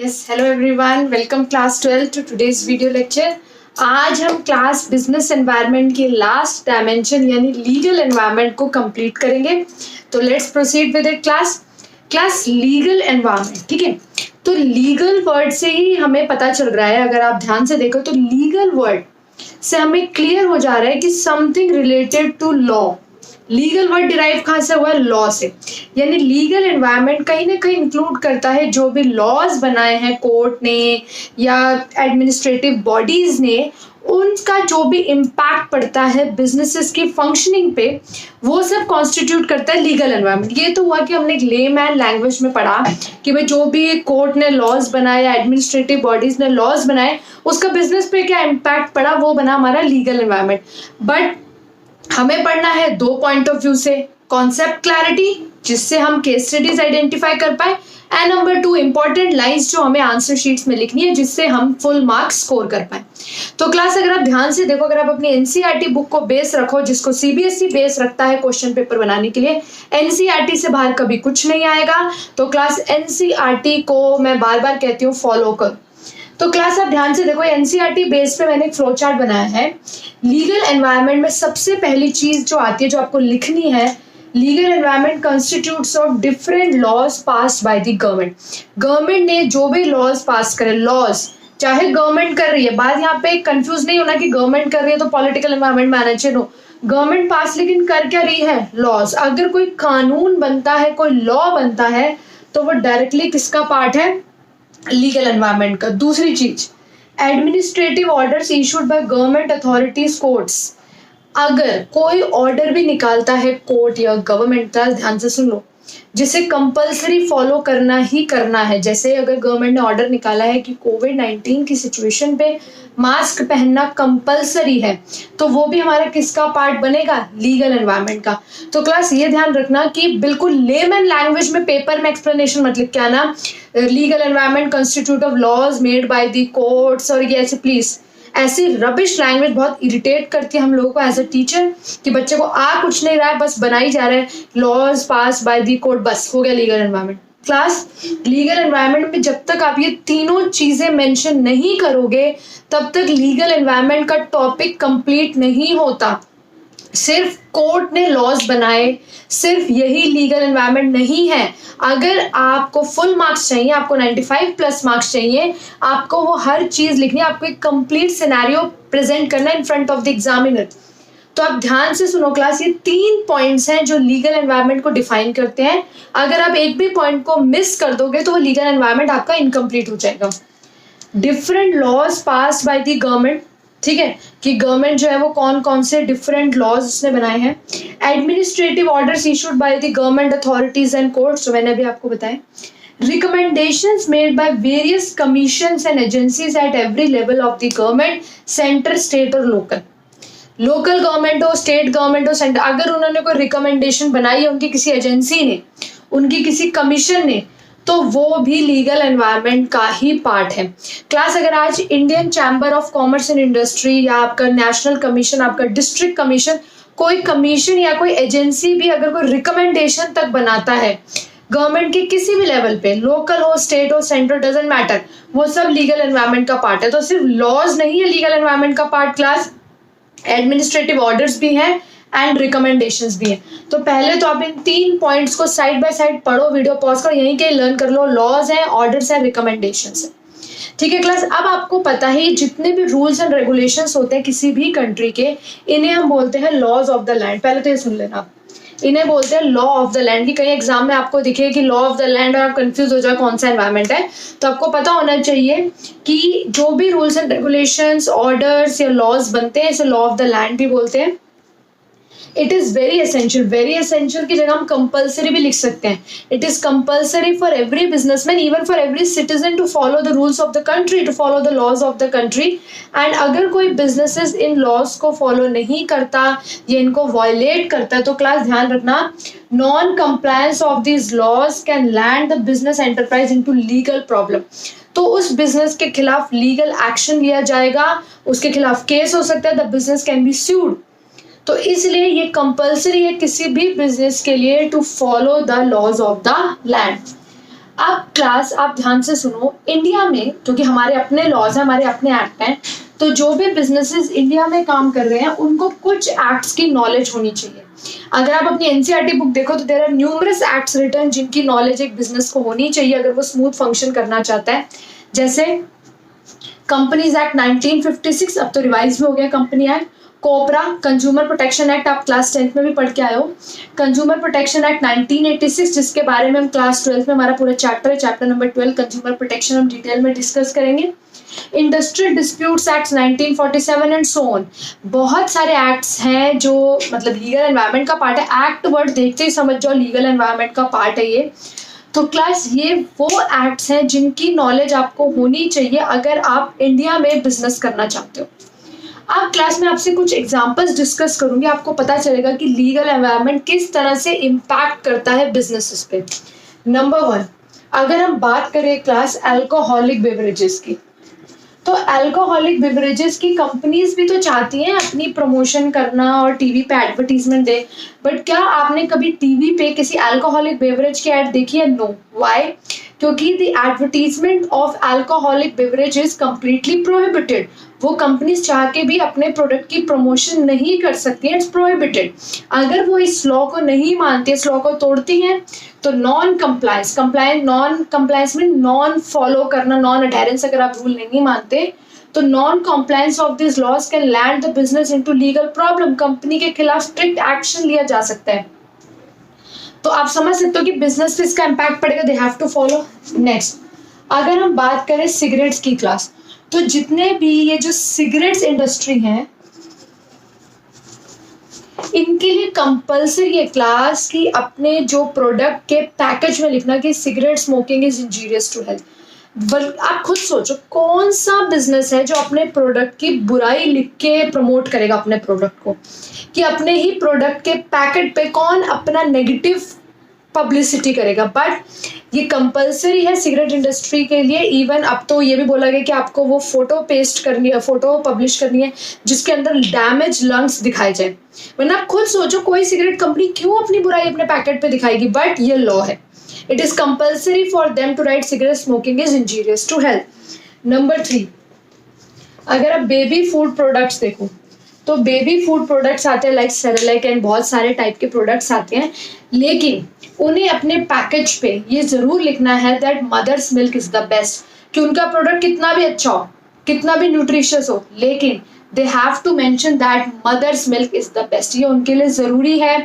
Yes, hello everyone. Welcome class 12 to today's video lecture. आज हम class business environment की last dimension यानी legal environment को complete करेंगे. तो let's proceed with it. Class legal environment. ठीक है, तो लीगल वर्ड से ही हमें पता चल रहा है, अगर आप ध्यान से देखो तो लीगल वर्ड से हमें क्लियर हो जा रहा है कि something related to law. Legal word derive कहाँ से हुआ है? लॉ से. यानी लीगल एनवायरनमेंट कहीं ना कहीं इंक्लूड करता है जो भी लॉज बनाए हैं कोर्ट ने या एडमिनिस्ट्रेटिव बॉडीज ने, उनका जो भी इम्पैक्ट पड़ता है बिजनेसेस की फंक्शनिंग पे, वो सब कॉन्स्टिट्यूट करता है लीगल एनवायरनमेंट. ये तो हुआ कि हमने एक लेमैन लैंग्वेज में पढ़ा कि भाई जो भी कोर्ट ने लॉज बनाए या एडमिनिस्ट्रेटिव बॉडीज ने लॉज बनाए, उसका बिजनेस पे क्या इम्पैक्ट पड़ा, वो बना हमारा लीगल एनवायरनमेंट. बट हमें पढ़ना है दो पॉइंट ऑफ व्यू से. कॉन्सेप्ट क्लैरिटी, जिससे हम केस स्टडीज आइडेंटिफाई कर पाए, एंड नंबर 2 इंपॉर्टेंट लाइंस जो हमें आंसर शीट्स में लिखनी है, जिससे हम फुल मार्क्स स्कोर कर पाए. तो क्लास अगर आप ध्यान से देखो, अगर आप अपनी एनसीईआरटी बुक को बेस रखो, जिसको सीबीएसई बेस रखता है क्वेश्चन पेपर बनाने के लिए, एनसीईआरटी से बाहर कभी कुछ नहीं आएगा. तो क्लास एनसीईआरटी को मैं बार बार कहती हूँ फॉलो करो. तो क्लास आप ध्यान से देखो, एनसीईआरटी बेस पे मैंने एक फ्लो चार्ट बनाया है. लीगल एनवायरनमेंट में सबसे पहली चीज जो आती है, जो आपको लिखनी है, legal environment constitutes of different laws passed by the government. Government ने जो भी लॉज पास करे, लॉज चाहे गवर्नमेंट कर रही है, बात यहाँ पे कंफ्यूज नहीं होना कि गवर्नमेंट कर रही है तो पॉलिटिकल एनवायरनमेंट में आना चाहिए. नो, गवर्नमेंट पास लेकिन कर क्या रही है? लॉज. अगर कोई कानून बनता है, कोई लॉ बनता है, तो वो डायरेक्टली किसका पार्ट है? लीगल एनवायरनमेंट का. दूसरी चीज, administrative orders issued by government authorities, courts. अगर कोई ऑर्डर भी निकालता है कोर्ट या गवर्नमेंट का, ध्यान से सुन लो, जिसे कंपलसरी फॉलो करना ही करना है. जैसे अगर गवर्नमेंट ने ऑर्डर निकाला है कि कोविड-19 की सिचुएशन पे मास्क पहनना कंपलसरी है, तो वो भी हमारा किसका पार्ट बनेगा? लीगल एनवायरनमेंट का. तो क्लास ये ध्यान रखना कि बिल्कुल लेमन लैंग्वेज में पेपर में एक्सप्लेनेशन मत लिख के आना legal environment constitute of laws made by the courts और ये ऐसे. प्लीज ऐसी रबिश लैंग्वेज बहुत इरिटेट करती है हम लोगों को एज अ टीचर, कि बच्चे को आ कुछ नहीं रहा है, बस बनाई जा रहा है laws pass by the court, बस हो गया legal environment. Class legal environment में जब तक आप ये तीनों चीजें मेंशन नहीं करोगे, तब तक लीगल एनवायरनमेंट का टॉपिक कंप्लीट नहीं होता. सिर्फ कोर्ट ने लॉज बनाए, सिर्फ यही लीगल एनवायरनमेंट नहीं है. अगर आपको फुल मार्क्स चाहिए, आपको 95 प्लस मार्क्स चाहिए, आपको वो हर चीज लिखनी है, आपको एक कंप्लीट सिनेरियो प्रेजेंट करना in front of the examiner. तो आप ध्यान से सुनो क्लास, ये 3 पॉइंट्स हैं जो लीगल एनवायरनमेंट को डिफाइन करते हैं. अगर आप एक भी पॉइंट को मिस कर दोगे तो वो लीगल एनवायरनमेंट आपका इनकम्प्लीट हो जाएगा. Different laws passed by the government. ठीक है, कि गवर्नमेंट जो है वो कौन कौन से डिफरेंट लॉज उसने बनाए हैं. Administrative orders issued by the government authorities and courts, जो मैंने अभी आपको बताया. Recommendations made by various commissions and agencies at every level of the government, center, state और local. लोकल गवर्नमेंट हो, स्टेट गवर्नमेंट हो, सेंटर, अगर उन्होंने कोई रिकमेंडेशन बनाई है उनकी किसी एजेंसी ने, उनकी किसी कमीशन ने, तो वो भी लीगल एनवायरनमेंट का ही पार्ट है. क्लास अगर आज Indian chamber of commerce and industry या आपका नेशनल कमीशन, आपका डिस्ट्रिक्ट कमीशन, कोई कमीशन या कोई एजेंसी भी अगर कोई रिकमेंडेशन तक बनाता है गवर्नमेंट के किसी भी लेवल पे, लोकल हो, स्टेट हो, सेंट्रल, डजंट मैटर, वो सब लीगल एनवायरनमेंट का पार्ट है. तो सिर्फ लॉज नहीं है लीगल एनवायरनमेंट का पार्ट क्लास, एडमिनिस्ट्रेटिव ऑर्डर्स भी हैं एंड रिकमेंडेशंस भी हैं. तो पहले तो आप इन 3 पॉइंट्स को साइड बाय साइड पढ़ो, वीडियो पॉज करो, यहीं के लर्न कर लो. लॉज हैं, ऑर्डर्स हैं, रिकमेंडेशंस हैं. ठीक है क्लास, अब आपको पता है जितने भी रूल्स एंड रेगुलेशंस होते हैं किसी भी कंट्री के, इन्हें हम बोलते हैं लॉज ऑफ द लैंड. पहले तो ये सुन लेना, इन्हें बोलते हैं लॉ ऑफ द लैंड. की कहीं एग्जाम में आपको दिखे कि लॉ ऑफ द लैंड और आप कंफ्यूज हो जाए कौन सा एनवायरनमेंट है, तो आपको पता होना चाहिए कि जो भी रूल्स एंड रेगुलेशंस, ऑर्डर्स या लॉज बनते हैं, इसे लॉ ऑफ द लैंड भी बोलते हैं. इट इज वेरी एसेंशियल की जगह हम कंपल्सरी भी लिख सकते हैं. It is compulsory for every businessman, even for every citizen, to follow the rules of the country, to follow the laws of the country. And अगर कोई बिजनेसेस इन लॉज को फॉलो नहीं करता या इनको वायलेट करता है, तो क्लास ध्यान रखना, non compliance of these laws can land the business enterprise into legal problem. तो उस बिजनेस के खिलाफ लीगल एक्शन लिया जाएगा, उसके खिलाफ केस हो सकता है, the business can be sued. तो इसलिए ये कंपल्सरी है किसी भी बिजनेस के लिए to follow the laws of the land. अब क्लास आप ध्यान से सुनो, इंडिया में क्योंकि हमारे अपने लॉज हैं, हमारे अपने एक्ट हैं, तो जो भी बिजनेसेस इंडिया में काम कर रहे हैं उनको कुछ एक्ट्स की नॉलेज होनी चाहिए। अगर आप अपनी एनसीईआरटी बुक देखो तो there are numerous acts written जिनकी नॉलेज एक बिजनेस को होनी चाहिए अगर वो स्मूथ फंक्शन करना चाहता है। जैसे कंपनीज एक्ट 1956, अब तो रिवाइज भी हो गया कंपनी एक्ट। कोपरा कंज्यूमर प्रोटेक्शन एक्ट, आप क्लास 10th में भी पढ़ के आए हो। कंज्यूमर प्रोटेक्शन एक्ट 1986, जिसके बारे में हम क्लास 12 में, हमारा पूरा चैप्टर है, चैप्टर नंबर 12 कंज्यूमर प्रोटेक्शन, हम डिटेल में डिस्कस करेंगे। Industrial disputes act 1947 and so on. बहुत सारे एक्ट्स हैं जो मतलब लीगल एनवायरनमेंट का पार्ट है। एक्ट वर्ड देखते ही समझ जाओ लीगल एनवायरनमेंट का पार्ट है ये। तो क्लास ये वो एक्ट्स हैं जिनकी नॉलेज आपको होनी चाहिए अगर आप इंडिया में बिजनेस करना चाहते हो। अब क्लास में आपसे कुछ एग्जांपल्स डिस्कस करूंगी, आपको पता चलेगा कि लीगल एनवायरनमेंट किस तरह से इम्पैक्ट करता है बिजनेसेस पे। नंबर 1, अगर हम बात करें क्लास अल्कोहलिक बेवरेजेस की, तो अल्कोहलिक बेवरेजेस की कंपनीज भी तो चाहती हैं अपनी प्रमोशन करना और टीवी पे एडवर्टीजमेंट दे, बट क्या आपने कभी टीवी पे किसी अल्कोहलिक बेवरेज की एड देखी है? नो। व्हाई? क्योंकि the advertisement of alcoholic beverage is completely prohibited. वो कंपनीज चाह के भी अपने प्रोडक्ट की प्रमोशन नहीं कर सकती है, इट्स प्रोहिबिटेड। अगर वो इस लॉ को नहीं मानती, इस लॉ को तोड़ती हैं, तो नॉन कंप्लायंस में नॉन फॉलो करना, नॉन अडेरेंस, अगर आप रूल नहीं मानते तो non compliance of this laws can land the business into legal problem. Company के खिलाफ स्ट्रिक्ट एक्शन लिया जा सकता है। तो आप समझ सकते हो कि बिजनेस पे इसका इम्पैक्ट पड़ेगा, they have to follow. Next, अगर हम बात करें सिगरेट्स की क्लास, तो जितने भी ये जो सिगरेट्स इंडस्ट्री हैं इनके लिए कंपल्सरी है क्लास की अपने जो प्रोडक्ट के पैकेज में लिखना कि cigarette smoking is injurious to health. आप खुद सोचो कौन सा बिजनेस है जो अपने प्रोडक्ट की बुराई लिख के प्रमोट करेगा अपने प्रोडक्ट को, कि अपने ही प्रोडक्ट के पैकेट पे कौन अपना नेगेटिव पब्लिसिटी करेगा। बट ये कंपलसरी है सिगरेट इंडस्ट्री के लिए। इवन अब तो ये भी बोला गया कि आपको वो फोटो पेस्ट करनी है, फोटो पब्लिश करनी है जिसके अंदर डैमेज लंग्स दिखाए जाए। वरना आप खुद सोचो कोई सिगरेट कंपनी क्यों अपनी बुराई अपने पैकेट पे दिखाएगी, बट ये लॉ है। It is compulsory for them to write cigarette smoking is injurious to health. Number 3, अगर आप बेबी फूड प्रोडक्ट्स देखो तो बेबी फूड प्रोडक्ट्स आते हैं लाइक सेरेलैक एंड बहुत सारे टाइप के प्रोडक्ट्स आते हैं, लेकिन उन्हें अपने पैकेज पे ये जरूर लिखना है that mother's milk is the best. कि उनका प्रोडक्ट कितना भी अच्छा हो, कितना भी न्यूट्रिशियस हो, लेकिन they have to mention that mother's milk is the best. ये उनके लिए जरूरी है,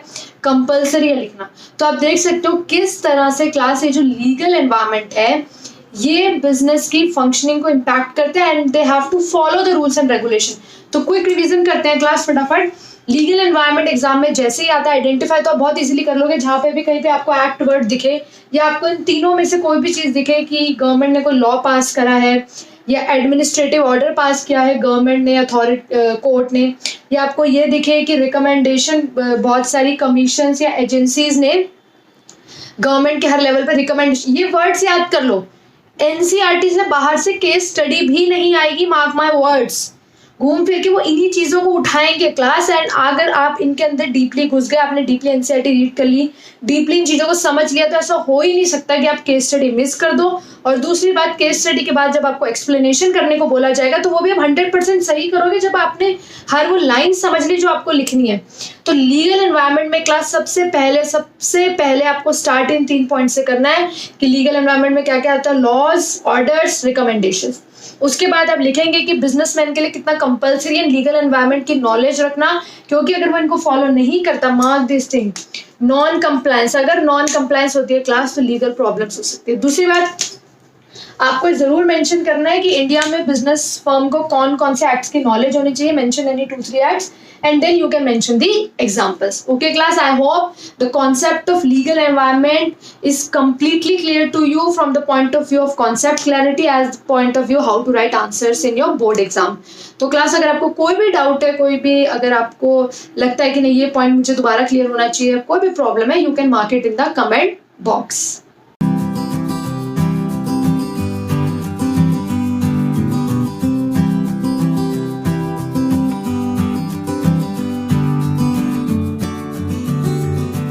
कंपल्सरी है लिखना। तो आप देख सकते हो किस तरह से क्लास ये जो लीगल एनवायरनमेंट है ये बिजनेस की फंक्शनिंग को इम्पैक्ट करते हैं and they have to follow the rules and regulation. तो क्विक रिवीजन करते हैं क्लास फटाफट। लीगल एनवायरनमेंट एग्जाम में जैसे ही आता है आइडेंटिफाई तो आप बहुत इजीली कर लोगे। जहाँ पे भी कहीं पे आपको एक्ट वर्ड दिखे या आपको इन तीनों में से कोई भी चीज दिखे कि गवर्नमेंट ने कोई लॉ पास करा है या एडमिनिस्ट्रेटिव ऑर्डर पास किया है गवर्नमेंट ने, अथॉरिटी कोर्ट ने, या आपको ये दिखे कि रिकमेंडेशन बहुत सारी कमीशन या एजेंसीज ने गवर्नमेंट के हर लेवल पर रिकमेंडेशन, ये वर्ड्स याद कर लो। एनसीईआरटी से बाहर से केस स्टडी भी नहीं आएगी, मार्क माय वर्ड्स। घूम फिर के वो इन्हीं चीजों को उठाएंगे क्लास। एंड अगर आप इनके अंदर डीपली घुस गए, आपने डीपली एनसीईआरटी रीड कर ली, डीपली इन चीजों को समझ लिया, तो ऐसा हो ही नहीं सकता कि आप केस स्टडी मिस कर दो। और दूसरी बात, केस स्टडी के बाद जब आपको एक्सप्लेनेशन करने को बोला जाएगा तो वो भी आप 100% सही करोगे जब आपने हर वो लाइन समझ ली जो आपको लिखनी है। तो लीगल एनवायरनमेंट में क्लास सबसे पहले आपको स्टार्ट इन 3 पॉइंट से करना है कि लीगल एनवायरनमेंट में क्या क्या आता है, लॉज, ऑर्डर्स, रिकमेंडेशंस। उसके बाद आप लिखेंगे कि बिजनेसमैन के लिए कितना कंपलसरी है लीगल एनवायरनमेंट की नॉलेज रखना, क्योंकि अगर वो इनको फॉलो नहीं करता, mark this thing, non compliance, अगर नॉन कंप्लायंस होती है क्लास तो लीगल प्रॉब्लम्स हो सकती है। दूसरी बात, आपको जरूर मेंशन करना है कि इंडिया में बिजनेस फर्म को कौन कौन से एक्ट्स की नॉलेज होनी चाहिए, mention any 2-3 acts and then you can mention the examples. Okay class, I hope the concept of legal environment is completely clear to you from the point of view of concept clarity as the point of view how to write answers in your board exam. तो class अगर आपको कोई भी doubt है, कोई भी अगर आपको लगता है कि नहीं ये पॉइंट मुझे दोबारा क्लियर होना चाहिए, कोई भी प्रॉब्लम है, you can mark it in the comment box.